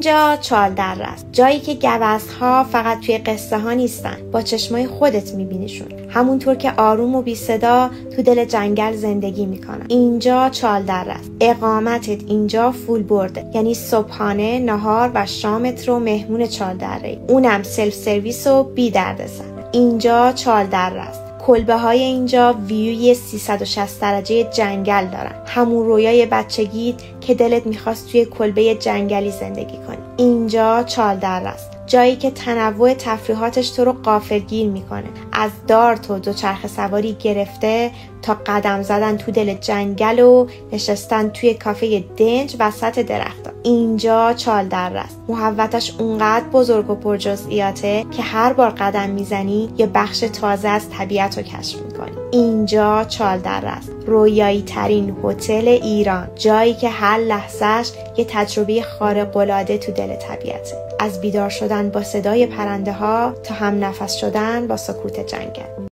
اینجا چالدره است، جایی که گوزها فقط توی قصه ها نیستن، با چشمای خودت میبینیشون، همونطور که آروم و بی صدا تو دل جنگل زندگی میکنن. اینجا چالدره است. اقامتت اینجا فول برده، یعنی صبحانه، نهار و شامت رو مهمون چالدره، اونم سلف سرویس و بی دردسر. اینجا چالدره است. کلبه های اینجا ویوی 360 درجه جنگل دارن، همون رویای بچگیت که دلت میخواست توی کلبه جنگلی زندگی کنی. اینجا چالدره است، جایی که تنوع تفریحاتش تو رو غافلگیر میکنه، از دارت و دوچرخه سواری گرفته تا قدم زدن تو دل جنگل و نشستن توی کافه دنج وسط درخت‌ها. اینجا چالدره است. محوطش اونقدر بزرگ و پر جزئیاته که هر بار قدم میزنی یه بخش تازه از طبیعت رو کشف میکنی. اینجا چالدره است. رویایی ترین هتل ایران، جایی که هر لحظهش یه تجربه خارق‌العاده تو دل طبیعته، از بیدار شدن با صدای پرنده ها تا هم نفس شدن با سکوت جنگل.